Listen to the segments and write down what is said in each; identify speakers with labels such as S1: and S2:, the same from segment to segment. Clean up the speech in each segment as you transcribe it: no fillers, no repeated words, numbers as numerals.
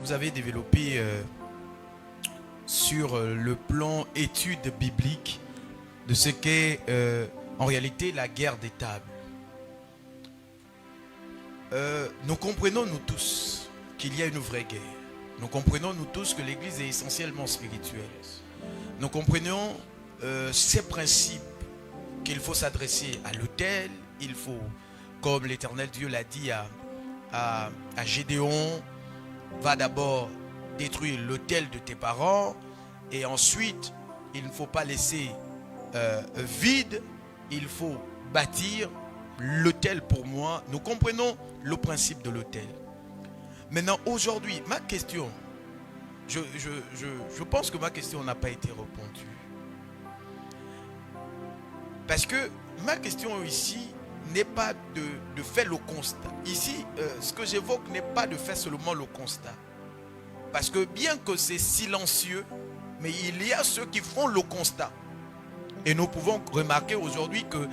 S1: vous avez développé sur le plan étude biblique de ce qu'est en réalité la guerre des tables. Nous comprenons nous tous qu'il y a une vraie guerre. Nous comprenons nous tous que l'Église est essentiellement spirituelle. Nous comprenons ces principes qu'il faut s'adresser à l'autel. Il faut, comme l'Éternel Dieu l'a dit à Gédéon, va d'abord détruire l'autel de tes parents et ensuite il ne faut pas laisser vide, il faut bâtir l'autel pour moi. Nous comprenons le principe de l'autel. Maintenant, aujourd'hui, ma question, je pense que ma question n'a pas été répondue. Parce que ma question ici n'est pas de faire le constat. Ici, ce que j'évoque n'est pas de faire seulement le constat. Parce que bien que c'est silencieux, mais il y a ceux qui font le constat. Et nous pouvons remarquer aujourd'hui que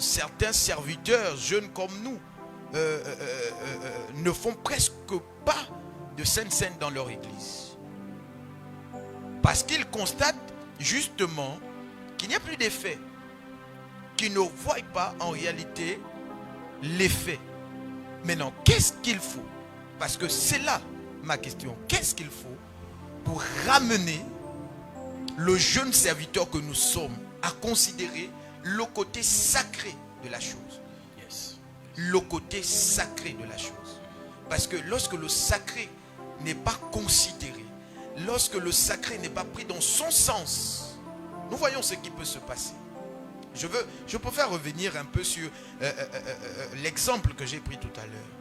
S1: certains serviteurs, jeunes comme nous, ne font presque pas de sainte scène dans leur église. Parce qu'ils constatent justement qu'il n'y a plus d'effet. Qu'ils ne voient pas en réalité l'effet. Maintenant, qu'est-ce qu'il faut? Parce que c'est là ma question. Qu'est-ce qu'il faut pour ramener le jeune serviteur que nous sommes à considérer le côté sacré de la chose?
S2: Yes.
S1: Le côté sacré de la chose. Parce que lorsque le sacré n'est pas considéré, lorsque le sacré n'est pas pris dans son sens, nous voyons ce qui peut se passer. Je préfère revenir un peu sur l'exemple que j'ai pris tout à l'heure,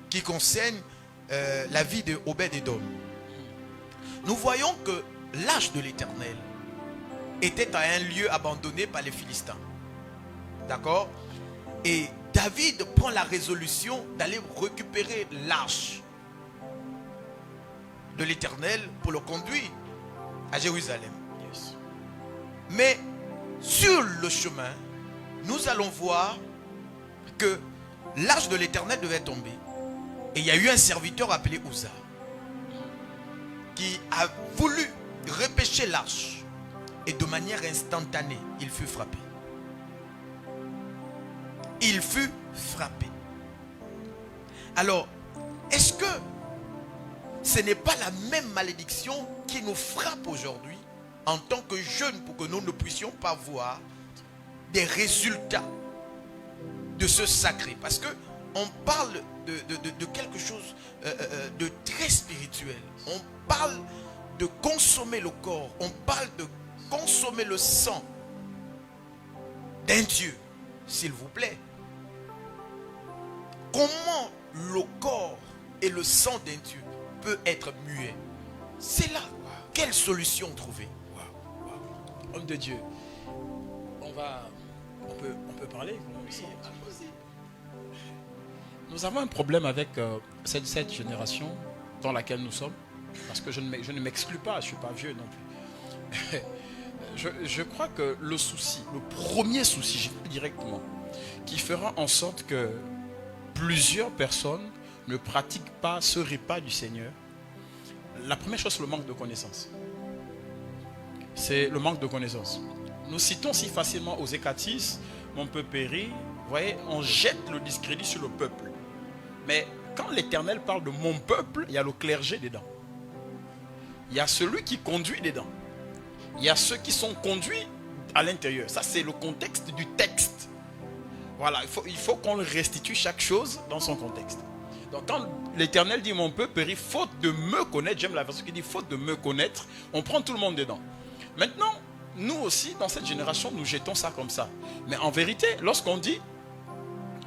S1: qui concerne la vie de Obed-Édom. Nous voyons que l'arche de l'Éternel était à un lieu abandonné par les Philistins. D'accord? Et David prend la résolution d'aller récupérer l'arche de l'Éternel pour le conduire à Jérusalem.
S2: Yes.
S1: Mais sur le chemin, nous allons voir que l'arche de l'Éternel devait tomber. Et il y a eu un serviteur appelé Uza qui a voulu repêcher l'arche. Et de manière instantanée, il fut frappé. Il fut frappé. Alors, est-ce que ce n'est pas la même malédiction qui nous frappe aujourd'hui en tant que jeunes pour que nous ne puissions pas voir des résultats de ce sacré? Parce que on parle de quelque chose de très spirituel. On parle de consommer le corps. On parle de consommer le sang d'un Dieu, s'il vous plaît. Comment le corps et le sang d'un Dieu peut être muet? C'est là. Quelle solution trouver?
S2: Homme de Dieu, on peut parler ici. Nous avons un problème avec cette génération dans laquelle nous sommes, parce que je ne m'exclus pas, je ne suis pas vieux non plus. Je crois que le souci, le premier souci, je dis directement, qui fera en sorte que plusieurs personnes ne pratiquent pas ce repas du Seigneur, la première chose, c'est le manque de connaissance. C'est le manque de connaissance. Nous citons si facilement aux Écatis, mon peuple périt. Vous voyez, on jette le discrédit sur le peuple. Mais quand l'Éternel parle de mon peuple, il y a le clergé dedans. Il y a celui qui conduit dedans. Il y a ceux qui sont conduits à l'intérieur. Ça, c'est le contexte du texte. Voilà, il faut qu'on restitue chaque chose dans son contexte. Donc quand l'Éternel dit mon peuple périt faute de me connaître, j'aime la version qui dit faute de me connaître, on prend tout le monde dedans. Maintenant, nous aussi, dans cette génération, nous jetons ça comme ça. Mais en vérité, lorsqu'on dit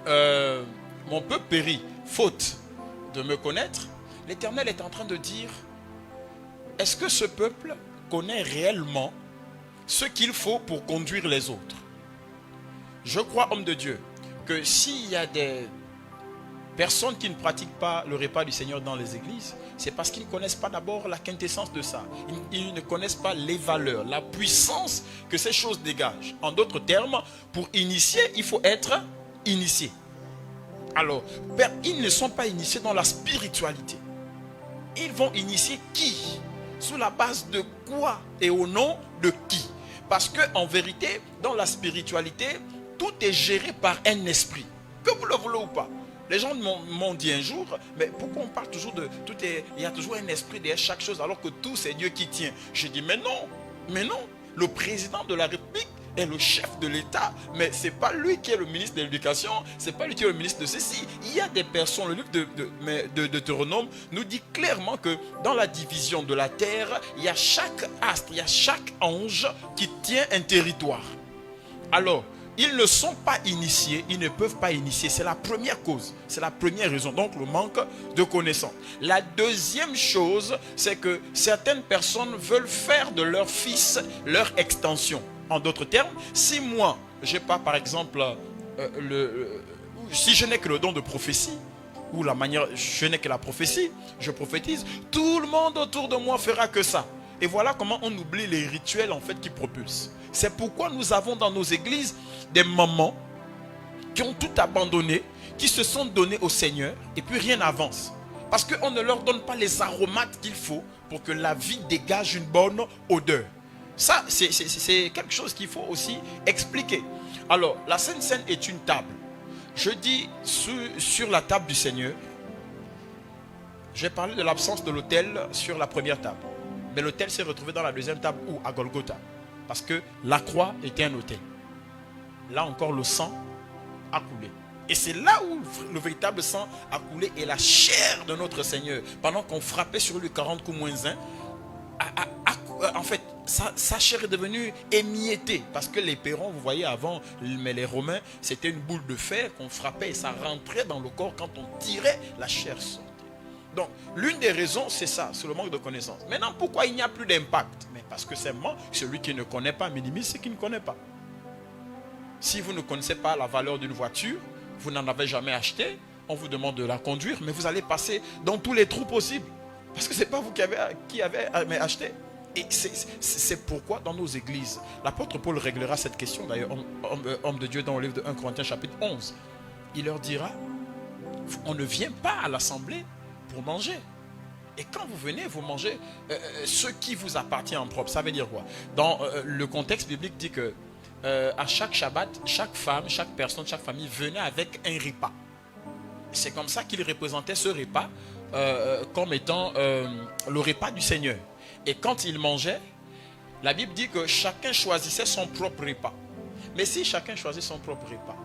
S2: mon peuple périt faute de me connaître, l'Éternel est en train de dire, est-ce que ce peuple connaît réellement ce qu'il faut pour conduire les autres? Je crois, homme de Dieu, que s'il y a des personnes qui ne pratiquent pas le repas du Seigneur dans les églises, c'est parce qu'ils ne connaissent pas d'abord la quintessence de ça. Ils ne connaissent pas les valeurs, la puissance que ces choses dégagent. En d'autres termes, pour initier, il faut être initié. Alors, ils ne sont pas initiés dans la spiritualité. Ils vont initier qui? Sous la base de quoi et au nom de qui? Parce qu'en vérité, dans la spiritualité, tout est géré par un esprit. Que vous le voulez ou pas. Les gens m'ont dit un jour, mais pourquoi on parle toujours de... il y a toujours un esprit derrière chaque chose alors que tout c'est Dieu qui tient. J'ai dit, mais non. Le président de la République est le chef de l'État, mais ce n'est pas lui qui est le ministre de l'Éducation, ce n'est pas lui qui est le ministre de ceci. Il y a des personnes, le livre de Deutéronome nous dit clairement que dans la division de la terre, il y a chaque astre, il y a chaque ange qui tient un territoire. Alors, ils ne sont pas initiés, ils ne peuvent pas initier. C'est la première cause, c'est la première raison. Donc le manque de connaissance. La deuxième chose, c'est que certaines personnes veulent faire de leur fils leur extension. En d'autres termes, si moi, j'ai pas par exemple, si je n'ai que le don de prophétie, ou la manière, je n'ai que la prophétie, je prophétise, tout le monde autour de moi fera que ça. Et voilà comment on oublie les rituels en fait qui propulsent. C'est pourquoi nous avons dans nos églises des mamans qui ont tout abandonné, qui se sont donnés au Seigneur et puis rien n'avance. Parce qu'on ne leur donne pas les aromates qu'il faut pour que la vie dégage une bonne odeur. Ça, c'est quelque chose qu'il faut aussi expliquer. Alors, la Sainte Seine est une table. Je dis sur la table du Seigneur, j'ai parlé de l'absence de l'autel sur la première table. Mais l'autel s'est retrouvé dans la deuxième table ou à Golgotha. Parce que la croix était un autel. Là encore, le sang a coulé. Et c'est là où le véritable sang a coulé et la chair de notre Seigneur, pendant qu'on frappait sur lui 40 coups moins 1, en fait, sa chair est devenue émiettée. Parce que les perrons, vous voyez avant, mais les Romains, c'était une boule de fer qu'on frappait et ça rentrait dans le corps quand on tirait, la chair sortait. Donc, l'une des raisons, c'est ça, c'est le manque de connaissance. Maintenant, pourquoi il n'y a plus d'impact? Mais parce que simplement, celui qui ne connaît pas minimise ce qu'il ne connaît pas. Si vous ne connaissez pas la valeur d'une voiture, vous n'en avez jamais acheté, on vous demande de la conduire, mais vous allez passer dans tous les trous possibles. Parce que ce n'est pas vous qui avez acheté. Et c'est pourquoi dans nos églises, l'apôtre Paul réglera cette question, d'ailleurs, homme de Dieu dans le livre de 1 Corinthiens chapitre 11. Il leur dira, on ne vient pas à l'assemblée pour manger. Et quand vous venez, vous mangez ce qui vous appartient en propre. Ça veut dire quoi? Dans le contexte biblique dit que à chaque Shabbat, chaque femme, chaque personne, chaque famille venait avec un repas. C'est comme ça qu'il représentait ce repas comme étant le repas du Seigneur. Et quand il mangeait, la Bible dit que chacun choisissait son propre repas. Mais si chacun choisit son propre repas,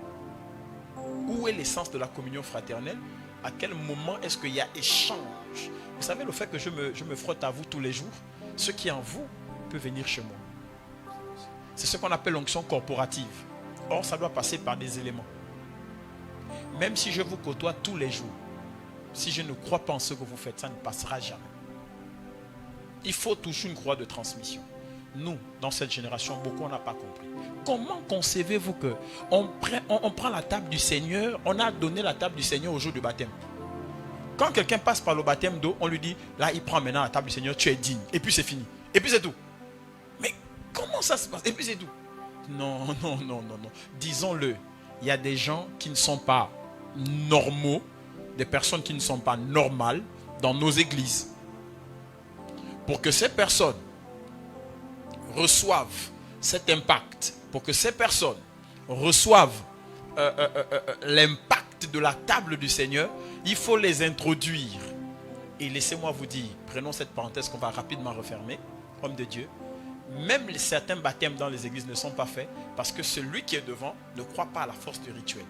S2: où est l'essence de la communion fraternelle? À quel moment est-ce qu'il y a échange? Vous savez, le fait que je me frotte à vous tous les jours, ce qui est en vous peut venir chez moi. C'est ce qu'on appelle l'onction corporative. Or, ça doit passer par des éléments. Même si je vous côtoie tous les jours, si je ne crois pas en ce que vous faites, ça ne passera jamais. Il faut toujours une croix de transmission. Nous, dans cette génération, beaucoup on n'a pas compris. Comment concevez-vous que on prend la table du Seigneur, on a donné la table du Seigneur au jour du baptême. Quand quelqu'un passe par le baptême d'eau, on lui dit, là il prend maintenant la table du Seigneur, tu es digne. Et puis c'est fini. Et puis c'est tout. Mais comment ça se passe? Et puis c'est tout. Non. Disons-le, il y a des gens qui ne sont pas normaux, des personnes qui ne sont pas normales dans nos églises. Pour que ces personnes reçoivent cet impact, pour que ces personnes reçoivent l'impact de la table du Seigneur, il faut les introduire. Et laissez-moi vous dire, prenons cette parenthèse qu'on va rapidement refermer, homme de Dieu, même certains baptêmes dans les églises ne sont pas faits parce que celui qui est devant ne croit pas à la force du rituel.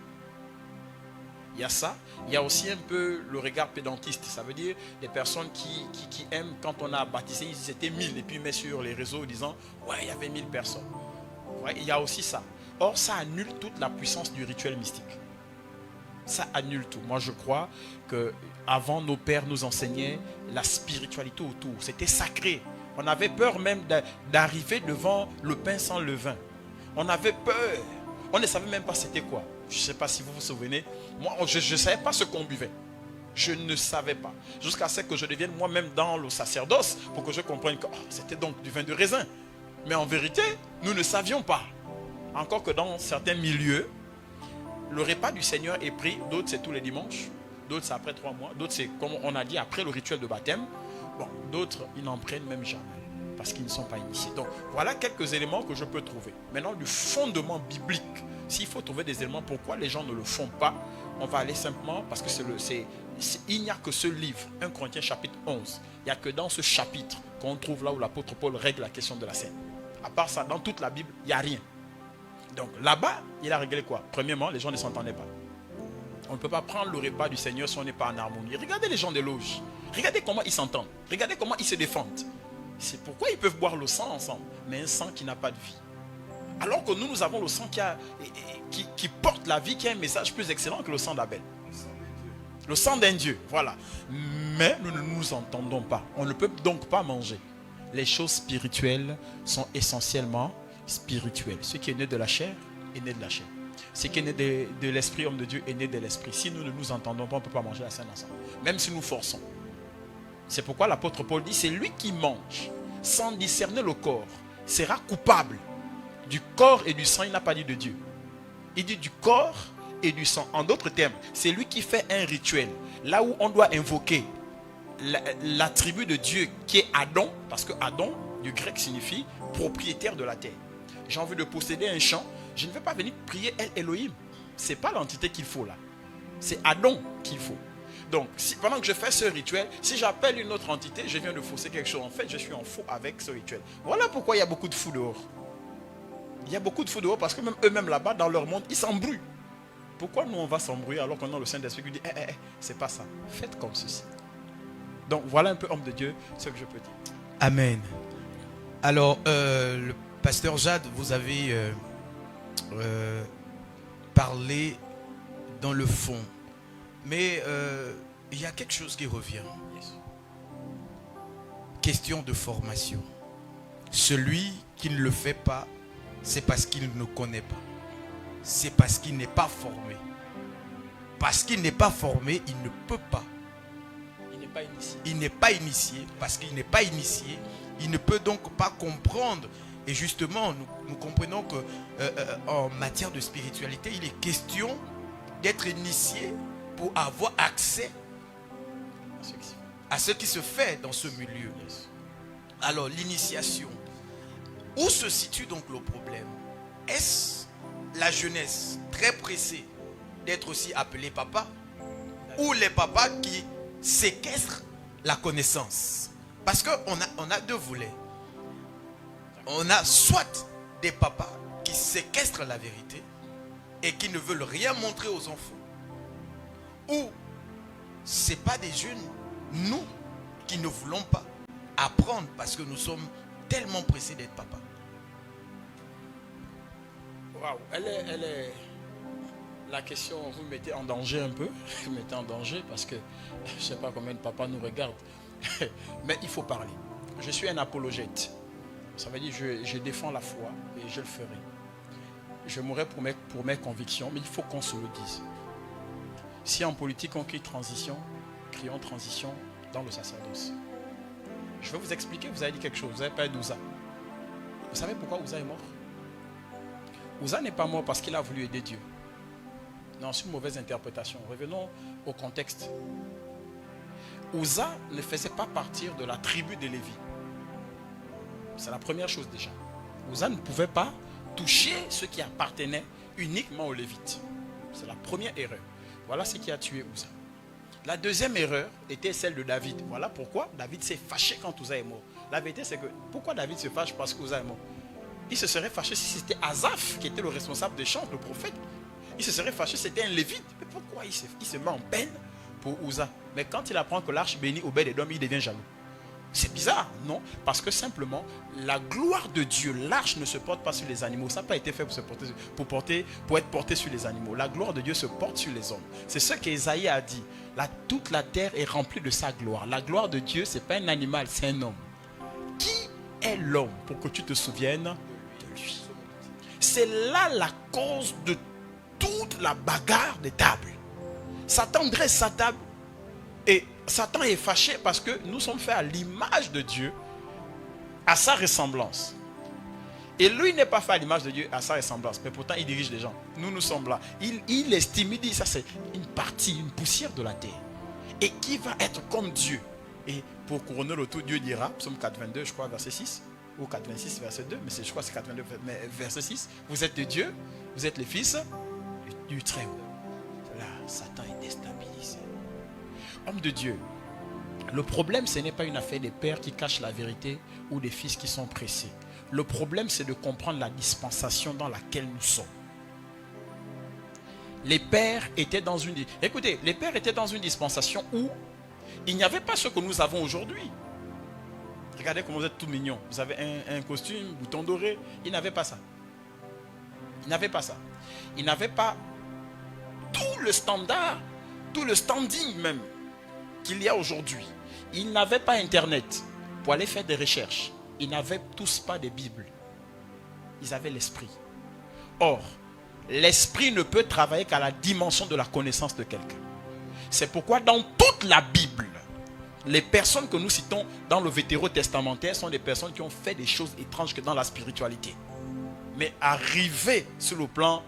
S2: Il y a ça. Il y a aussi un peu le regard pédantiste. Ça veut dire des personnes qui aiment quand on a baptisé, ils étaient 1000 et puis ils mettent sur les réseaux disant ouais, il y avait 1000 personnes. Ouais, il y a aussi ça. Or, ça annule toute la puissance du rituel mystique. Ça annule tout. Moi, je crois que avant nos pères nous enseignaient la spiritualité autour. C'était sacré. On avait peur même d'arriver devant le pain sans levain. On avait peur. On ne savait même pas c'était quoi. Je ne sais pas si vous vous souvenez. Moi, je ne savais pas ce qu'on buvait. Je ne savais pas. Jusqu'à ce que je devienne moi-même dans le sacerdoce pour que je comprenne que c'était donc du vin de raisin. Mais en vérité, nous ne savions pas. Encore que dans certains milieux, le repas du Seigneur est pris. D'autres, c'est tous les dimanches. D'autres, c'est après 3 mois. D'autres, c'est, comme on a dit, après le rituel de baptême. Bon, d'autres, ils n'en prennent même jamais parce qu'ils ne sont pas initiés. Donc, voilà quelques éléments que je peux trouver. Maintenant, du fondement biblique, s'il faut trouver des éléments, pourquoi les gens ne le font pas, on va aller simplement, parce que il n'y a que ce livre, 1 Corinthiens chapitre 11. Il n'y a que dans ce chapitre qu'on trouve là où l'apôtre Paul règle la question de la scène. À part ça, dans toute la Bible, il n'y a rien. Donc là-bas, il a réglé quoi? Premièrement, les gens ne s'entendaient pas. On ne peut pas prendre le repas du Seigneur si on n'est pas en harmonie. Regardez les gens des loges. Regardez comment ils s'entendent. Regardez comment ils se défendent. C'est pourquoi ils peuvent boire le sang ensemble. Mais un sang qui n'a pas de vie. Alors que nous avons le sang qui porte la vie, qui a un message plus excellent que le sang d'Abel. Le sang d'un Dieu, voilà. Mais nous ne nous entendons pas. On ne peut donc pas manger. Les choses spirituelles sont essentiellement spirituelles. Ce qui est né de la chair est né de la chair. Ce qui est né de l'esprit, homme de Dieu, est né de l'esprit. Si nous ne nous entendons pas, on ne peut pas manger la scène ensemble. Même si nous forçons. C'est pourquoi l'apôtre Paul dit, c'est lui qui mange sans discerner le corps sera coupable. Du corps et du sang, il n'a pas dit de Dieu. Il dit du corps et du sang. En d'autres termes, c'est lui qui fait un rituel. Là où on doit invoquer l'attribut de Dieu qui est Adon, parce que Adon, du grec, signifie propriétaire de la terre. J'ai envie de posséder un champ, je ne vais pas venir prier El Elohim. Ce n'est pas l'entité qu'il faut là. C'est Adon qu'il faut. Donc, pendant que je fais ce rituel, si j'appelle une autre entité, je viens de fausser quelque chose. En fait, je suis en faux avec ce rituel. Voilà pourquoi il y a beaucoup de fous dehors. Il y a beaucoup de fous dehors parce que même eux-mêmes là-bas, dans leur monde, ils s'embrouillent. Pourquoi nous on va s'embrouiller alors qu'on a le Saint-Esprit qui dit c'est pas ça. Faites comme ceci. Donc voilà un peu, homme de Dieu, ce que je peux dire.
S1: Amen. Alors, le pasteur Jade, vous avez parlé dans le fond. Mais il y a quelque chose qui revient. Question de formation. Celui qui ne le fait pas, c'est parce qu'il ne connaît pas. C'est parce qu'il n'est pas formé. Parce qu'il n'est pas formé, il ne peut pas.
S2: Il n'est pas initié.
S1: Il n'est pas initié. Parce qu'il n'est pas initié, il ne peut donc pas comprendre. Et justement, nous comprenons que en matière de spiritualité, il est question d'être initié pour avoir accès à ce qui se fait dans ce milieu. Alors, l'initiation. Où se situe donc le problème? Est-ce la jeunesse très pressée d'être aussi appelée papa, ou les papas qui séquestrent la connaissance? Parce qu'on a deux volets. On a soit des papas qui séquestrent la vérité et qui ne veulent rien montrer aux enfants, ou ce n'est pas des jeunes, nous, qui ne voulons pas apprendre parce que nous sommes tellement pressés d'être papa.
S2: Waouh, elle est... La question, vous me mettez en danger un peu. Vous me mettez en danger parce que je ne sais pas combien de papas nous regardent. Mais il faut parler. Je suis un apologète. Ça veut dire que je défends la foi et je le ferai. Je mourrai pour mes convictions, mais il faut qu'on se le dise. Si en politique on crie transition, crions transition dans le sacerdoce. Je vais vous expliquer, vous avez dit quelque chose, vous avez parlé d'Ouza. Vous savez pourquoi Ouza est mort? Ouza n'est pas mort parce qu'il a voulu aider Dieu. Non, c'est une mauvaise interprétation. Revenons au contexte. Ouza ne faisait pas partir de la tribu de Lévi. C'est la première chose déjà. Ouza ne pouvait pas toucher ce qui appartenait uniquement aux Lévites. C'est la première erreur. Voilà ce qui a tué Ouza. La deuxième erreur était celle de David. Voilà pourquoi David s'est fâché quand Ouza est mort. La vérité c'est que, pourquoi David se fâche parce qu'Ouza est mort? Il se serait fâché si c'était Asaph qui était le responsable des chants, le prophète. Il se serait fâché si c'était un Lévite. Mais pourquoi il se met en peine pour Ouza? Mais quand il apprend que l'arche bénit Obed-Edom, il devient jaloux. C'est bizarre, non? Parce que simplement, la gloire de Dieu, l'arche ne se porte pas sur les animaux. Ça n'a pas été fait pour être porté sur les animaux. La gloire de Dieu se porte sur les hommes. C'est ce qu'Ésaïe a dit. Toute la terre est remplie de sa gloire. La gloire de Dieu, ce n'est pas un animal, c'est un homme. Qui est l'homme pour que tu te souviennes de lui? C'est là la cause de toute la bagarre des tables. Satan dresse sa table et Satan est fâché parce que nous sommes faits à l'image de Dieu, à sa ressemblance. Et lui n'est pas fait à l'image de Dieu, à sa ressemblance. Mais pourtant, il dirige les gens. Nous sommes là. Il estime, il dit, ça c'est une partie, une poussière de la terre. Et qui va être comme Dieu? Et pour couronner le tout, Dieu dira, psaume 4,22, je crois, verset 6, ou 4,26, verset 2, mais je crois que c'est 4,22, verset 6. Vous êtes de Dieu, vous êtes les fils du Très-Haut. Là, Satan est déstabilisé. Homme de Dieu, le problème, ce n'est pas une affaire des pères qui cachent la vérité ou des fils qui sont pressés. Le problème, c'est de comprendre la dispensation dans laquelle nous sommes. Les pères étaient dans une... Écoutez, les pères étaient dans une dispensation où il n'y avait pas ce que nous avons aujourd'hui. Regardez comment vous êtes tout mignon. Vous avez un costume, bouton doré. Ils n'avaient pas ça. Ils n'avaient pas ça. Ils n'avaient pas tout le standard, tout le standing même qu'il y a aujourd'hui. Ils n'avaient pas Internet pour aller faire des recherches. Ils n'avaient tous pas de Bible. Ils avaient l'esprit. Or, l'esprit ne peut travailler qu'à la dimension de la connaissance de quelqu'un. C'est pourquoi dans toute la Bible, les personnes que nous citons dans le Vétérotestamentaire sont des personnes qui ont fait des choses étranges que dans la spiritualité. Mais arriver sur le plan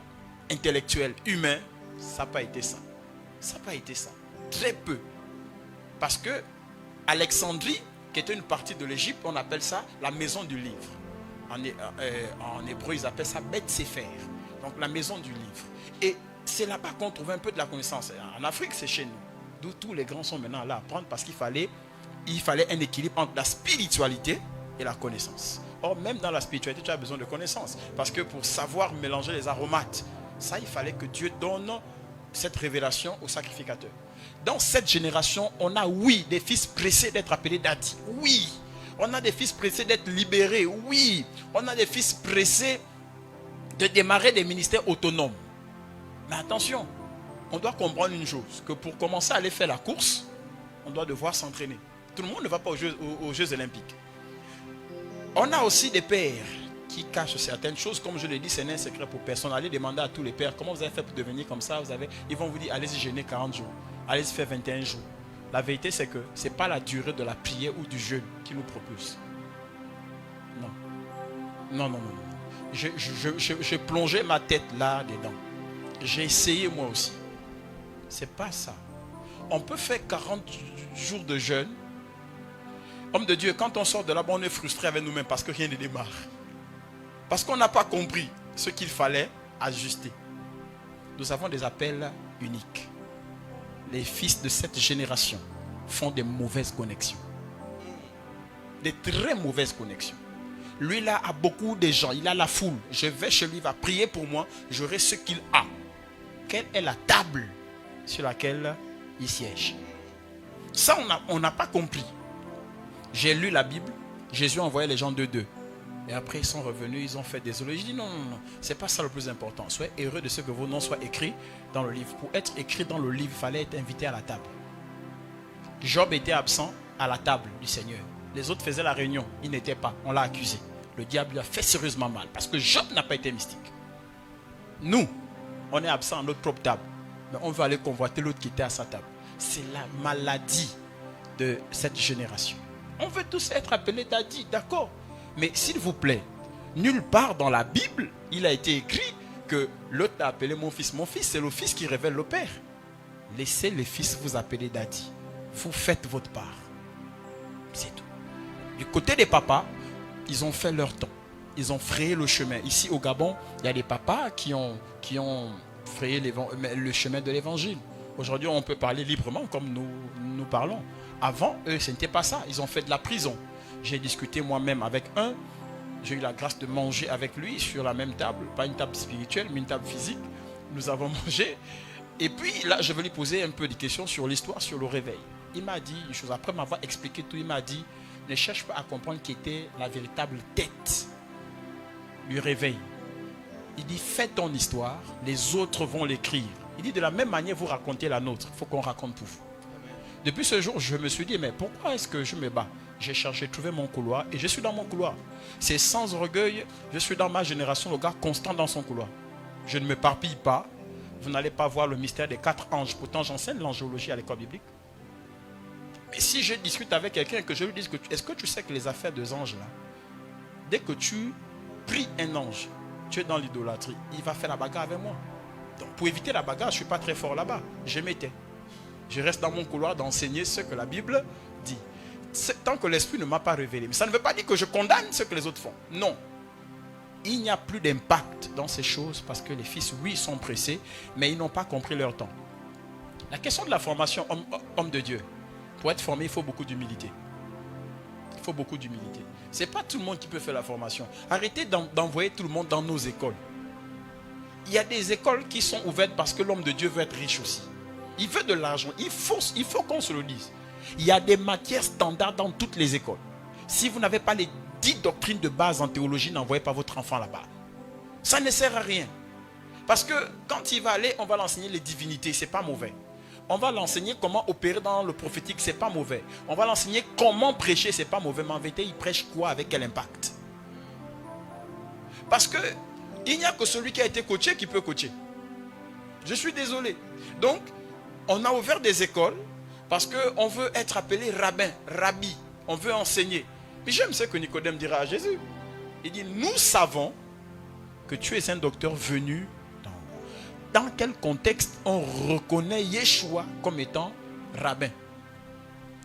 S2: intellectuel, humain, ça n'a pas été ça. Ça n'a pas été ça. Très peu. Parce que Alexandrie, qui était une partie de l'Égypte, on appelle ça la maison du livre. En hébreu, ils appellent ça Bet Sefer. Donc la maison du livre. Et c'est là-bas qu'on trouve un peu de la connaissance. En Afrique, c'est chez nous. D'où tous les grands sont maintenant là à apprendre parce qu'il fallait un équilibre entre la spiritualité et la connaissance. Or, même dans la spiritualité, tu as besoin de connaissance. Parce que pour savoir mélanger les aromates, ça, il fallait que Dieu donne cette révélation au sacrificateur. Dans cette génération, on a, oui, des fils pressés d'être appelés daddy. Oui. On a des fils pressés d'être libérés. Oui. On a des fils pressés de démarrer des ministères autonomes. Mais attention, on doit comprendre une chose, que pour commencer à aller faire la course, on doit devoir s'entraîner. Tout le monde ne va pas aux Jeux Olympiques. On a aussi des pères qui cachent certaines choses. Comme je l'ai dit, ce n'est un secret pour personne. Allez demander à tous les pères comment vous avez fait pour devenir comme ça. Ils vont vous dire, allez-y jeûner 40 jours. Allez-y faire 21 jours. La vérité, c'est que ce n'est pas la durée de la prière ou du jeûne qui nous propulse. Non. Non, non, non. J'ai plongé ma tête là-dedans. J'ai essayé moi aussi. C'est pas ça. On peut faire 40 jours de jeûne. Homme de Dieu, quand on sort de là-bas, on est frustré avec nous-mêmes parce que rien ne démarre. Parce qu'on n'a pas compris ce qu'il fallait ajuster. Nous avons des appels uniques. Les fils de cette génération font des mauvaises connexions. Des très mauvaises connexions. Lui là a beaucoup de gens, il a la foule. Je vais chez lui, il va prier pour moi, j'aurai ce qu'il a. Quelle est la table sur laquelle il siège? Ça, on n'a pas compris. J'ai lu la Bible, Jésus a envoyé les gens 2-2. Et après, ils sont revenus, ils ont fait des éloges. Je dis non, non, non, c'est pas ça le plus important. Soyez heureux de ce que vos noms soient écrits dans le livre. Pour être écrit dans le livre, il fallait être invité à la table. Job était absent à la table du Seigneur. Les autres faisaient la réunion, il n'était pas, on l'a accusé. Le diable lui a fait sérieusement mal parce que Job n'a pas été mystique. Nous, on est absent à notre propre table, mais on veut aller convoiter l'autre qui était à sa table. C'est la maladie de cette génération. On veut tous être appelés daddy, d'accord. Mais s'il vous plaît, nulle part dans la Bible, il a été écrit que l'autre a appelé mon fils. Mon fils, c'est le fils qui révèle le père. Laissez les fils vous appeler daddy. Vous faites votre part. C'est tout. Du côté des papas, ils ont fait leur temps. Ils ont frayé le chemin. Ici au Gabon, il y a des papas qui ont frayé le chemin de l'évangile. Aujourd'hui, on peut parler librement comme nous parlons. Avant, eux, ce n'était pas ça. Ils ont fait de la prison. J'ai discuté moi-même avec un. J'ai eu la grâce de manger avec lui sur la même table. Pas une table spirituelle, mais une table physique. Nous avons mangé. Et puis là, je vais lui poser un peu de questions sur l'histoire, sur le réveil. Il m'a dit une chose. Après m'avoir expliqué tout, il m'a dit, ne cherche pas à comprendre qui était la véritable tête du réveil. Il dit, fais ton histoire, les autres vont l'écrire. Il dit, de la même manière, vous racontez la nôtre. Il faut qu'on raconte pour vous. Depuis ce jour, je me suis dit, mais pourquoi est-ce que je me bats? J'ai cherché, trouvé mon couloir et je suis dans mon couloir. C'est sans orgueil, je suis dans ma génération, le gars constant dans son couloir. Je ne m'éparpille pas. Vous n'allez pas voir le mystère des 4 anges. Pourtant, j'enseigne l'angéologie à l'école biblique. Mais si je discute avec quelqu'un et que je lui dis, est-ce que tu sais que les affaires des anges là, dès que tu pries un ange, tu es dans l'idolâtrie, il va faire la bagarre avec moi. Donc pour éviter la bagarre, je ne suis pas très fort là-bas. Je m'étais. Je reste dans mon couloir d'enseigner ce que la Bible dit. tant que l'Esprit ne m'a pas révélé. Mais ça ne veut pas dire que je condamne ce que les autres font. Non. Il n'y a plus d'impact dans ces choses parce que les fils, oui, sont pressés, mais ils n'ont pas compris leur temps. La question de la formation homme de Dieu, pour être formé, il faut beaucoup d'humilité. Il faut beaucoup d'humilité. Ce n'est pas tout le monde qui peut faire la formation. Arrêtez d'envoyer tout le monde dans nos écoles. Il y a des écoles qui sont ouvertes parce que l'homme de Dieu veut être riche aussi. Il veut de l'argent. Il faut qu'on se le dise. Il y a des matières standards dans toutes les écoles. Si vous n'avez pas les 10 doctrines de base en théologie, n'envoyez pas votre enfant là-bas. Ça ne sert à rien. Parce que quand il va aller, on va l'enseigner les divinités, ce n'est pas mauvais. On va l'enseigner comment opérer dans le prophétique, ce n'est pas mauvais. On va l'enseigner comment prêcher, ce n'est pas mauvais. Mais en vérité, il prêche quoi, avec quel impact? Parce que il n'y a que celui qui a été coaché qui peut coacher. Je suis désolé. Donc, on a ouvert des écoles parce qu'on veut être appelé rabbin, rabbi. On veut enseigner. Mais j'aime ce que Nicodème dira à Jésus. Il dit, nous savons que tu es un docteur venu. Dans quel contexte on reconnaît Yeshua comme étant rabbin?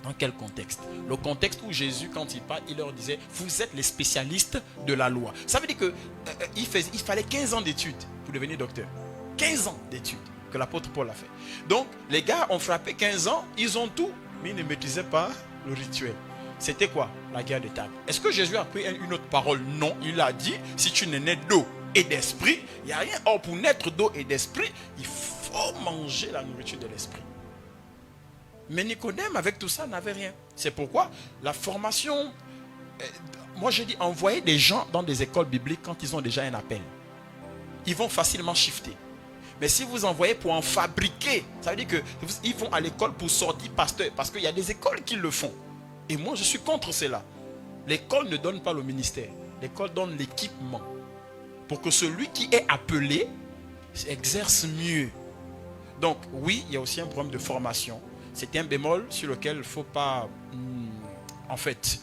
S2: Dans quel contexte? Le contexte où Jésus, quand il parle, il leur disait, vous êtes les spécialistes de la loi. Ça veut dire qu'il fallait 15 ans d'études pour devenir docteur. 15 ans d'études que l'apôtre Paul a fait. Donc, les gars ont frappé 15 ans, ils ont tout, mais ils ne maîtrisaient pas le rituel. C'était quoi? La guerre des tables. Est-ce que Jésus a pris une autre parole? Non, il a dit, si tu n'es né d'eau et d'esprit, il n'y a rien. Or, pour naître d'eau et d'esprit, il faut manger la nourriture de l'esprit. Mais Nicodème, avec tout ça, n'avait rien. C'est pourquoi la formation, moi je dis, envoyer des gens dans des écoles bibliques quand ils ont déjà un appel. Ils vont facilement shifter. Mais si vous envoyez pour en fabriquer, ça veut dire qu'ils vont à l'école pour sortir pasteur. Parce qu'il y a des écoles qui le font. Et moi, je suis contre cela. L'école ne donne pas le ministère. L'école donne l'équipement. Pour que celui qui est appelé exerce mieux. Donc, oui, il y a aussi un problème de formation. C'est un bémol sur lequel il ne faut pas... En fait,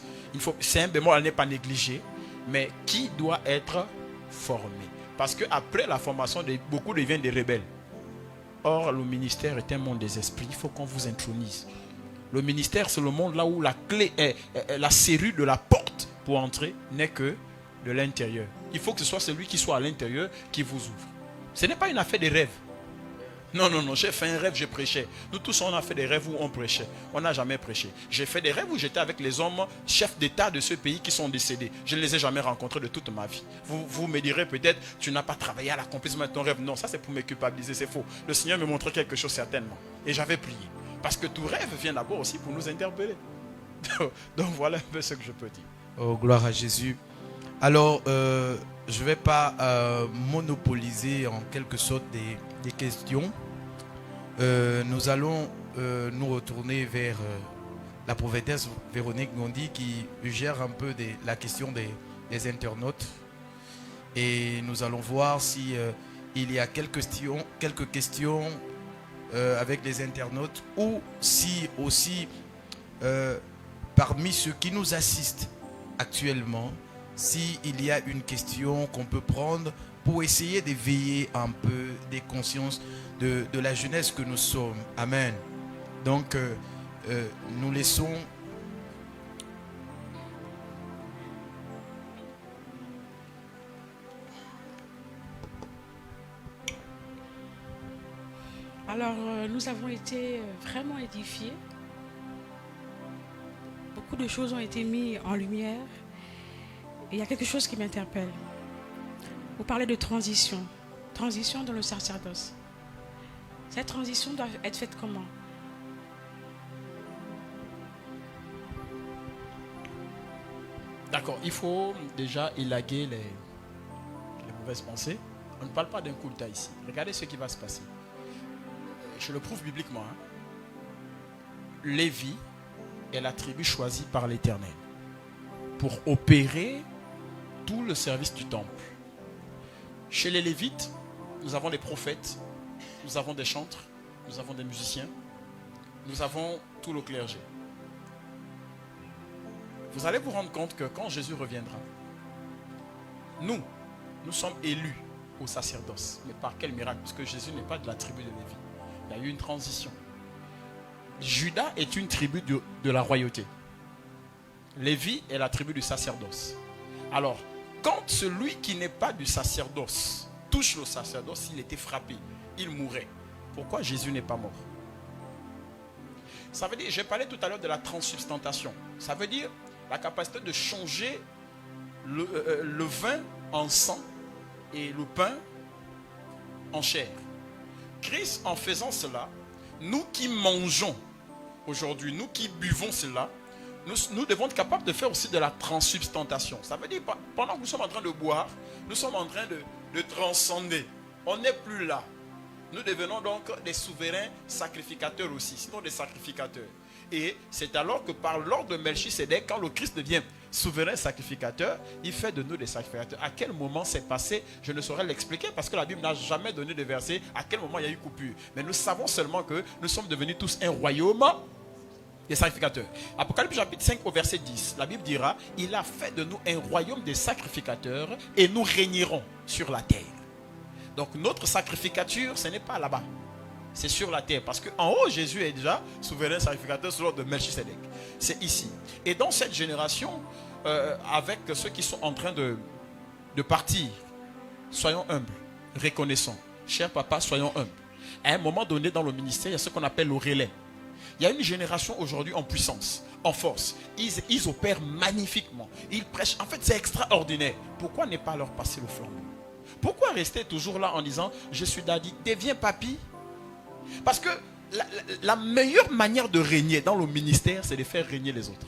S2: c'est un bémol à ne pas négliger. Mais qui doit être formé? Parce qu'après la formation, beaucoup deviennent des rebelles. Or, le ministère est un monde des esprits. Il faut qu'on vous intronise. Le ministère, c'est le monde là où la clé est, la serrure de la porte pour entrer n'est que de l'intérieur. Il faut que ce soit celui qui soit à l'intérieur qui vous ouvre. Ce n'est pas une affaire de rêve. Non, non, non, j'ai fait un rêve, j'ai prêché. Nous tous, on a fait des rêves où on prêchait. On n'a jamais prêché. J'ai fait des rêves où j'étais avec les hommes chefs d'État de ce pays qui sont décédés. Je ne les ai jamais rencontrés de toute ma vie. Vous me direz peut-être, tu n'as pas travaillé à l'accomplissement de ton rêve. Non, ça c'est pour me culpabiliser, c'est faux. Le Seigneur me montrait quelque chose certainement. Et j'avais prié. Parce que tout rêve vient d'abord aussi pour nous interpeller. Donc voilà un peu ce que je peux dire.
S1: Oh, gloire à Jésus. Alors, je ne vais pas monopoliser en quelque sorte des questions. Nous allons nous retourner vers la prophétesse Véronique Ngondi qui gère un peu la question des internautes. Et nous allons voir si il y a quelques questions avec les internautes ou si aussi parmi ceux qui nous assistent actuellement, s'il y a une question qu'on peut prendre pour essayer d'éveiller un peu des consciences de la jeunesse que nous sommes. Amen. Donc, nous laissons...
S3: Alors, nous avons été vraiment édifiés. Beaucoup de choses ont été mises en lumière. Et il y a quelque chose qui m'interpelle. Vous parlez de transition. Transition dans le sacerdoce. Cette transition doit être faite comment?
S2: D'accord, il faut déjà élaguer les mauvaises pensées. On ne parle pas d'un culte ici. Regardez ce qui va se passer. Je le prouve bibliquement. Lévi est la tribu choisie par l'Éternel pour opérer tout le service du temple. Chez les Lévites, nous avons des prophètes, nous avons des chantres, nous avons des musiciens, nous avons tout le clergé. Vous allez vous rendre compte que quand Jésus reviendra, nous sommes élus au sacerdoce. Mais par quel miracle? Parce que Jésus n'est pas de la tribu de Lévi. Il y a eu une transition. Judas est une tribu de la royauté. Lévi est la tribu du sacerdoce. Alors, quand celui qui n'est pas du sacerdoce touche le sacerdoce, il était frappé, il mourait. Pourquoi Jésus n'est pas mort? Ça veut dire, j'ai parlé tout à l'heure de la transsubstantation. Ça veut dire la capacité de changer le vin en sang et le pain en chair. Christ, en faisant cela, nous qui mangeons aujourd'hui, nous qui buvons cela, nous devons être capables de faire aussi de la transsubstantation. Ça veut dire, pendant que nous sommes en train de boire, nous sommes en train de transcender. On n'est plus là. Nous devenons donc des souverains sacrificateurs aussi, sinon des sacrificateurs. Et c'est alors que par l'ordre de Melchisédek, quand le Christ devient souverain sacrificateur, il fait de nous des sacrificateurs. À quel moment c'est passé, je ne saurais l'expliquer parce que la Bible n'a jamais donné de verset à quel moment il y a eu coupure. Mais nous savons seulement que nous sommes devenus tous un royaume des sacrificateurs. Apocalypse chapitre 5 au verset 10, la Bible dira, il a fait de nous un royaume des sacrificateurs et nous régnerons sur la terre. Donc notre sacrificature, ce n'est pas là-bas. C'est sur la terre. Parce qu'en haut, Jésus est déjà souverain sacrificateur sur l'ordre de Melchisédek. C'est ici. Et dans cette génération, avec ceux qui sont en train de partir, soyons humbles, reconnaissons. Cher papa, soyons humbles. À un moment donné dans le ministère, il y a ce qu'on appelle le relais. Il y a une génération aujourd'hui en puissance, en force. Ils opèrent magnifiquement. Ils prêchent. En fait, c'est extraordinaire. Pourquoi ne pas leur passer le flambeau? Pourquoi rester toujours là en disant je suis daddy, deviens papy? Parce que la meilleure manière de régner dans le ministère, c'est de faire régner les autres.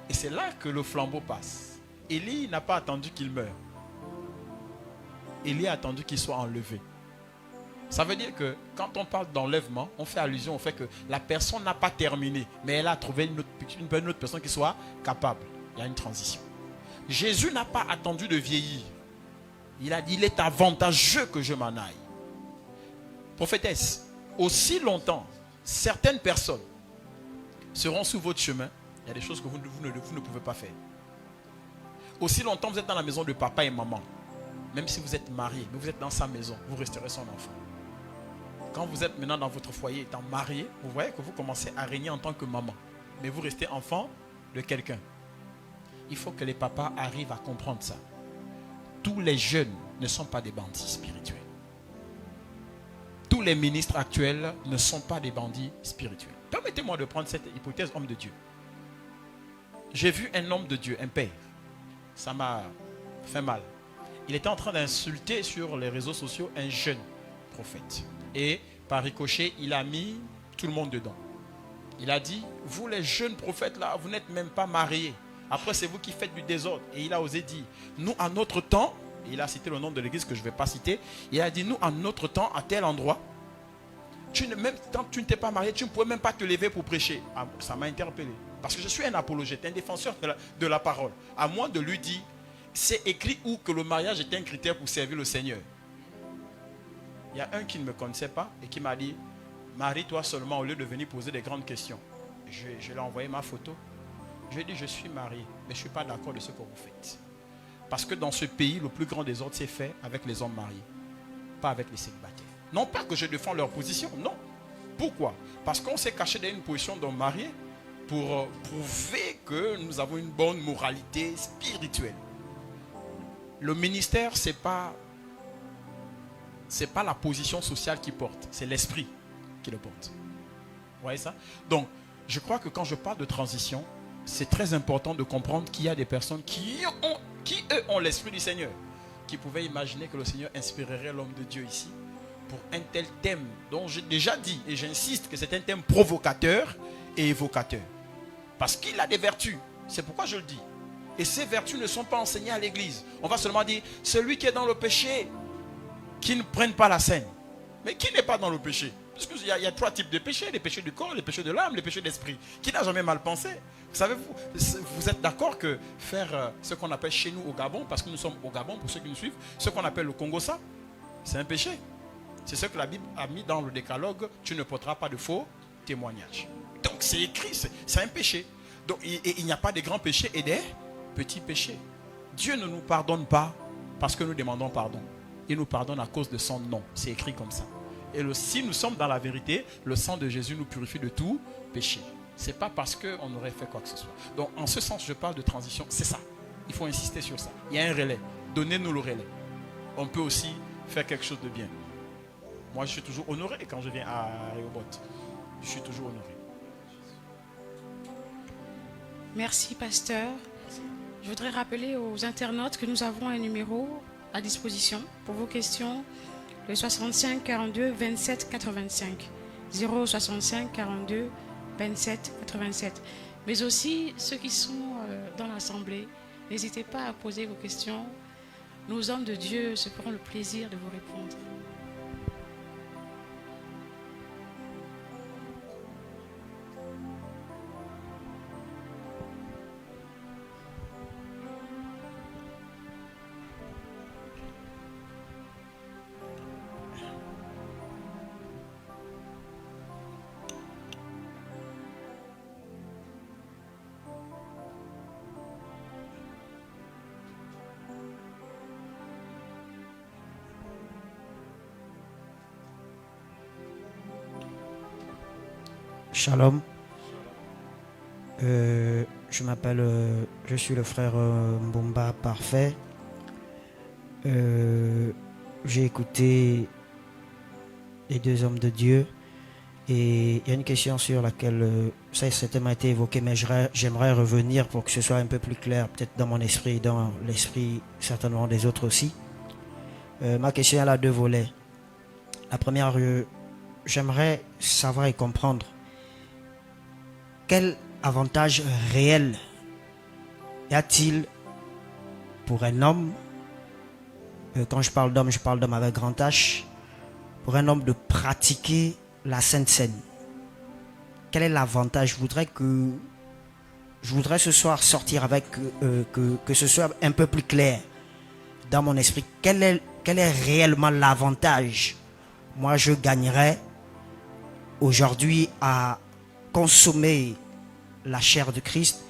S2: Et c'est là que le flambeau passe. Élie n'a pas attendu qu'il meure. Élie a attendu qu'il soit enlevé. Ça veut dire que quand on parle d'enlèvement, on fait allusion au fait que la personne n'a pas terminé, mais elle a trouvé une autre personne qui soit capable. Il y a une transition. Jésus n'a pas attendu de vieillir. Il a dit, il est avantageux que je m'en aille. Prophétesse, aussi longtemps, certaines personnes seront sur votre chemin, il y a des choses que vous ne pouvez pas faire. Aussi longtemps vous êtes dans la maison de papa et maman, même si vous êtes marié, mais vous êtes dans sa maison, vous resterez son enfant. Quand vous êtes maintenant dans votre foyer étant marié, vous voyez que vous commencez à régner en tant que maman, mais vous restez enfant de quelqu'un. Il faut que les papas arrivent à comprendre ça. Tous les jeunes ne sont pas des bandits spirituels. Tous les ministres actuels ne sont pas des bandits spirituels. Permettez-moi de prendre cette hypothèse homme de Dieu. J'ai vu un homme de Dieu, un père. Ça m'a fait mal. Il était en train d'insulter sur les réseaux sociaux un jeune prophète. Et par ricochet, il a mis tout le monde dedans. Il a dit, vous les jeunes prophètes là, vous n'êtes même pas mariés. Après, c'est vous qui faites du désordre. Et il a osé dire, nous, à notre temps, il a cité le nom de l'église que je ne vais pas citer, il a dit, nous, à notre temps, à tel endroit, même quand tu ne t'es pas marié, tu ne pouvais même pas te lever pour prêcher. Ah, ça m'a interpellé. Parce que je suis un apologète, un défenseur de la parole. À moins de lui dire, c'est écrit où que le mariage est un critère pour servir le Seigneur. Il y a un qui ne me connaissait pas et qui m'a dit, marie-toi seulement au lieu de venir poser des grandes questions. Je lui ai envoyé ma photo. Je lui ai dit, je suis marié, mais je ne suis pas d'accord de ce que vous faites. Parce que dans ce pays, le plus grand désordre s'est fait avec les hommes mariés, pas avec les célibataires. Non pas que je défends leur position, non. Pourquoi? Parce qu'on s'est caché dans une position d'homme marié pour prouver que nous avons une bonne moralité spirituelle. Le ministère, ce n'est pas la position sociale qui porte, c'est l'esprit qui le porte. Vous voyez ça? Donc, je crois que quand je parle de transition, c'est très important de comprendre qu'il y a des personnes qui eux, ont l'esprit du Seigneur, qui pouvaient imaginer que le Seigneur inspirerait l'homme de Dieu ici pour un tel thème dont j'ai déjà dit, et j'insiste que c'est un thème provocateur et évocateur. Parce qu'il a des vertus, c'est pourquoi je le dis. Et ces vertus ne sont pas enseignées à l'église. On va seulement dire, celui qui est dans le péché, qui ne prenne pas la scène. Mais qui n'est pas dans le péché? Parce qu'il y a 3 types de péchés, les péchés du corps, les péchés de l'âme, les péchés d'esprit. Qui n'a jamais mal pensé? Savez-vous, vous êtes d'accord que faire ce qu'on appelle chez nous au Gabon, parce que nous sommes au Gabon, pour ceux qui nous suivent, ce qu'on appelle le Congo-ça, c'est un péché. C'est ce que la Bible a mis dans le décalogue, tu ne porteras pas de faux témoignages. Donc c'est écrit, c'est un péché. Donc il n'y a pas de grands péchés et des petits péchés. Dieu ne nous pardonne pas parce que nous demandons pardon. Il nous pardonne à cause de son nom. C'est écrit comme ça. Et si nous sommes dans la vérité, le sang de Jésus nous purifie de tout péché. Ce n'est pas parce qu'on aurait fait quoi que ce soit. Donc, en ce sens, je parle de transition. C'est ça. Il faut insister sur ça. Il y a un relais. Donnez-nous le relais. On peut aussi faire quelque chose de bien. Moi, je suis toujours honoré quand je viens à Rehoboth. Je suis toujours honoré.
S3: Merci, pasteur. Je voudrais rappeler aux internautes que nous avons un numéro à disposition pour vos questions, le 65 42 27 85. 065 42 27 87. Mais aussi, ceux qui sont dans l'assemblée, n'hésitez pas à poser vos questions. Nos hommes de Dieu se feront le plaisir de vous répondre.
S4: Shalom. Je suis le frère Mbomba Parfait. J'ai écouté les deux hommes de Dieu et il y a une question sur laquelle ça a certainement été évoqué, mais j'aimerais revenir pour que ce soit un peu plus clair, peut-être dans mon esprit et dans l'esprit certainement des autres aussi. Ma question elle a deux volets. La première, j'aimerais savoir et comprendre quel avantage réel y a-t-il pour un homme, quand je parle d'homme avec grand H, pour un homme de pratiquer la Sainte Seine? Quel est l'avantage? Je voudrais ce soir sortir avec que ce soit un peu plus clair dans mon esprit. Quel est réellement l'avantage? Moi, je gagnerais aujourd'hui à consommer la chair de Christ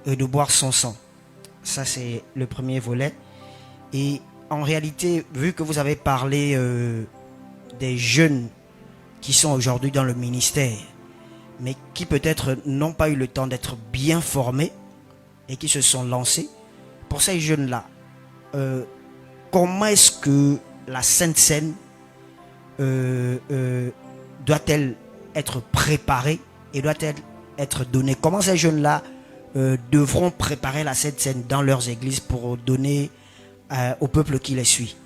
S4: et de boire son sang. Ça, c'est le premier volet. Et en réalité, vu que vous avez parlé des jeunes qui sont aujourd'hui dans le ministère, mais qui peut-être n'ont pas eu le temps d'être bien formés et qui se sont lancés, pour ces jeunes-là, comment est-ce que la Sainte Seine doit-elle être préparée et doit-elle être donnée? Comment ces jeunes-là devront préparer la Sainte Seine dans leurs églises pour donner au peuple qui les suit?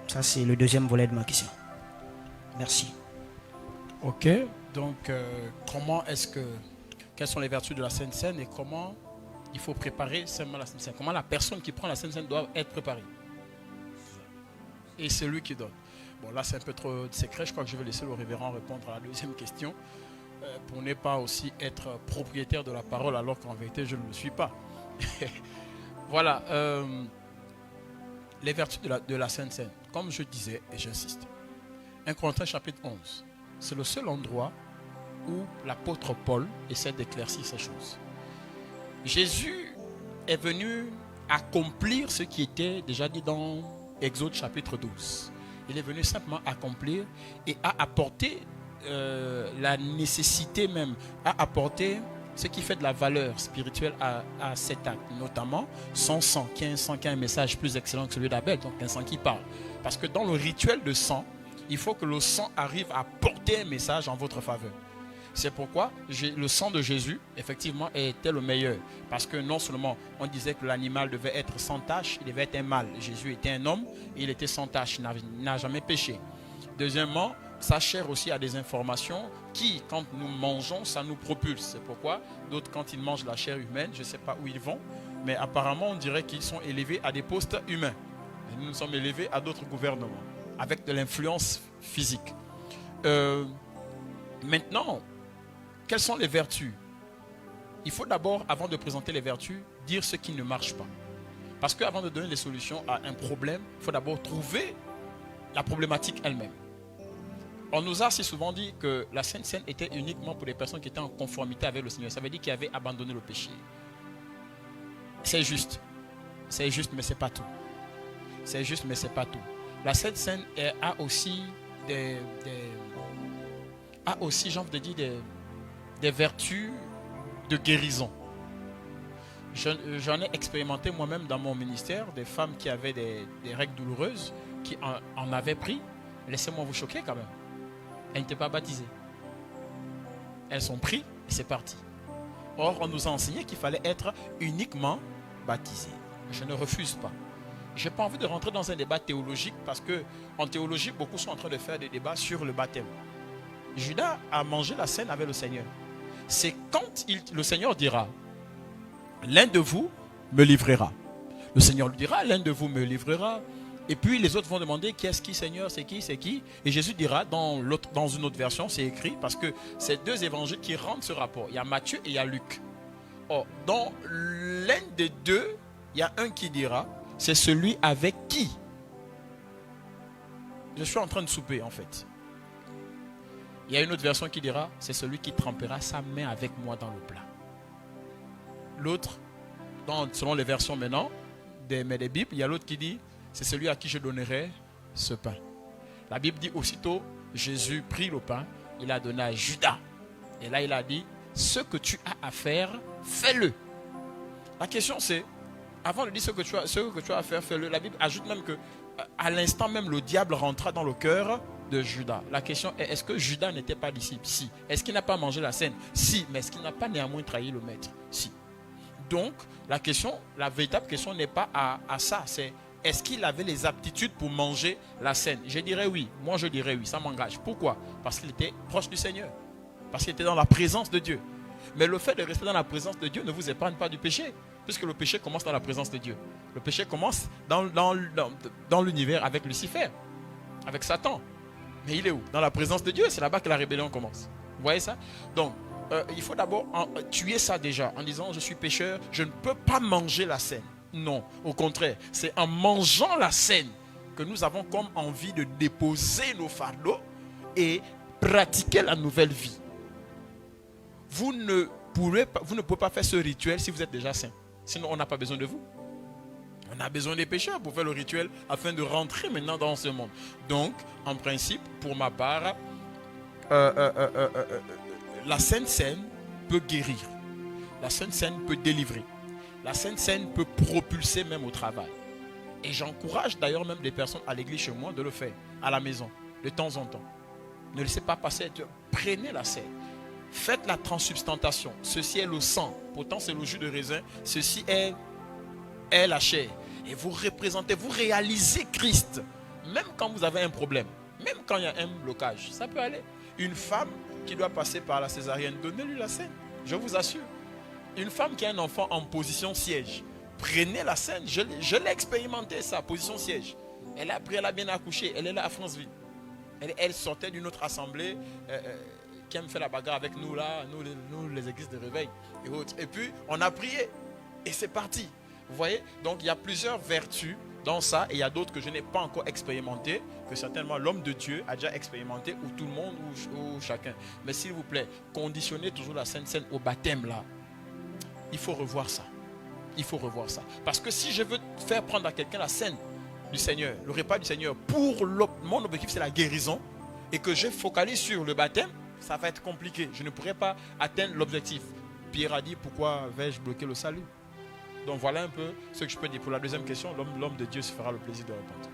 S4: Ça, c'est le deuxième volet de ma question. Merci.
S2: Ok, donc quelles sont les vertus de la Sainte Seine et comment il faut préparer seulement la Sainte Seine? Comment la personne qui prend la Sainte Seine doit être préparée? Et c'est lui qui donne. Bon, là, c'est un peu trop secret. Je crois que je vais laisser le révérend répondre à la deuxième question pour ne pas aussi être propriétaire de la parole alors qu'en vérité, je ne le suis pas. Voilà. Les vertus de la Sainte Seine. Comme je disais, et j'insiste, 1 Corinthiens chapitre 11, c'est le seul endroit où l'apôtre Paul essaie d'éclaircir ces choses. Jésus est venu accomplir ce qui était déjà dit dans Exode chapitre 12. Il est venu simplement accomplir et a apporté la nécessité même, a apporté ce qui fait de la valeur spirituelle à cet acte, notamment son sang, qui est un sang qui a un message plus excellent que celui d'Abel, donc un sang qui parle. Parce que dans le rituel de sang, il faut que le sang arrive à porter un message en votre faveur. C'est pourquoi le sang de Jésus, effectivement, était le meilleur. Parce que non seulement on disait que l'animal devait être sans tache, il devait être un mâle. Jésus était un homme, il était sans tache, il n'a jamais péché. Deuxièmement, sa chair aussi a des informations qui, quand nous mangeons, ça nous propulse. C'est pourquoi d'autres, quand ils mangent la chair humaine, je ne sais pas où ils vont, mais apparemment, on dirait qu'ils sont élevés à des postes humains. Et nous sommes élevés à d'autres gouvernements, avec de l'influence physique. Maintenant, quelles sont les vertus? Il faut d'abord, avant de présenter les vertus, dire ce qui ne marche pas. Parce qu'avant de donner les solutions à un problème, il faut d'abord trouver la problématique elle-même. On nous a assez souvent dit que la Sainte Seine était uniquement pour les personnes qui étaient en conformité avec le Seigneur. Ça veut dire qu'ils avaient abandonné le péché. C'est juste. C'est juste, mais ce n'est pas tout. C'est juste, mais ce n'est pas tout. La Sainte Seine a aussi j'ai envie de dire, des vertus de guérison. J'en ai expérimenté moi-même dans mon ministère, des femmes qui avaient des règles douloureuses, qui en avaient pris. Laissez-moi vous choquer quand même. Elles n'étaient pas baptisées. Elles sont prises et c'est parti. Or, on nous a enseigné qu'il fallait être uniquement baptisé. Je ne refuse pas. Je n'ai pas envie de rentrer dans un débat théologique parce que en théologie, beaucoup sont en train de faire des débats sur le baptême. Judas a mangé la scène avec le Seigneur. C'est quand le Seigneur dira, l'un de vous me livrera. Le Seigneur lui dira, l'un de vous me livrera. Et puis les autres vont demander, qui est-ce qui, Seigneur, c'est qui, c'est qui? Et Jésus dira, dans une autre version, c'est écrit, parce que c'est deux évangiles qui rendent ce rapport. Il y a Matthieu et il y a Luc. Or, dans l'un des deux, il y a un qui dira, c'est celui avec qui je suis en train de souper en fait. Il y a une autre version qui dira, c'est celui qui trempera sa main avec moi dans le plat. L'autre, selon les versions maintenant, des Bibles, il y a l'autre qui dit, c'est celui à qui je donnerai ce pain. La Bible dit aussitôt, Jésus prit le pain, il a donné à Judas. Et là il a dit, ce que tu as à faire, fais-le. La question c'est, avant de dire ce que tu as à faire, fais-le. La Bible ajoute même que à l'instant même le diable rentra dans le cœur de Judas. La question est, est-ce que Judas n'était pas disciple? Si. Est-ce qu'il n'a pas mangé la scène? Si. Mais est-ce qu'il n'a pas néanmoins trahi le maître? Si. Donc la véritable question n'est pas à ça, c'est est-ce qu'il avait les aptitudes pour manger la scène? Je dirais oui. Moi je dirais oui, ça m'engage. Pourquoi? Parce qu'il était proche du Seigneur. Parce qu'il était dans la présence de Dieu. Mais le fait de rester dans la présence de Dieu ne vous épargne pas du péché. Puisque le péché commence dans la présence de Dieu. Le péché commence dans l'univers avec Lucifer, avec Satan. Mais il est où? Dans la présence de Dieu, c'est là-bas que la rébellion commence. Vous voyez ça? Donc, il faut d'abord tuer ça déjà, en disant je suis pécheur, je ne peux pas manger la scène. Non, au contraire, c'est en mangeant la scène que nous avons comme envie de déposer nos fardeaux et pratiquer la nouvelle vie. Vous ne pouvez pas faire ce rituel si vous êtes déjà saint. Sinon, on n'a pas besoin de vous. On a besoin des pécheurs pour faire le rituel afin de rentrer maintenant dans ce monde. Donc, en principe, pour ma part, la Sainte Seine peut guérir. La Sainte Seine peut délivrer. La Sainte Seine peut propulser même au travail. Et j'encourage d'ailleurs même des personnes à l'église chez moi de le faire, à la maison, de temps en temps. Ne laissez pas passer, prenez la scène. Faites la transsubstantation. Ceci est le sang. Pourtant, c'est le jus de raisin. Ceci est la chair. Et vous représentez, vous réalisez Christ. Même quand vous avez un problème. Même quand il y a un blocage. Ça peut aller. Une femme qui doit passer par la césarienne, donnez-lui la scène. Je vous assure. Une femme qui a un enfant en position siège. Prenez la scène. Je l'ai expérimenté, ça, position siège. Elle a bien accouché. Elle est là à Franceville. Elle sortait d'une autre assemblée. Qui aime faire la bagarre avec nous là, nous les églises de réveil et autres. Et puis on a prié et c'est parti. Vous voyez? Donc il y a plusieurs vertus dans ça et il y a d'autres que je n'ai pas encore expérimenté, que certainement l'homme de Dieu a déjà expérimenté, ou tout le monde ou chacun. Mais s'il vous plaît, conditionnez toujours la Sainte Seine au baptême là. Il faut revoir ça. Il faut revoir ça. Parce que si je veux faire prendre à quelqu'un la scène du Seigneur, le repas du Seigneur, mon objectif c'est la guérison et que je focalise sur le baptême, ça va être compliqué. Je ne pourrai pas atteindre l'objectif. Pierre a dit, pourquoi vais-je bloquer le salut? Donc voilà un peu ce que je peux dire. Pour la deuxième question, l'homme de Dieu se fera le plaisir de répondre.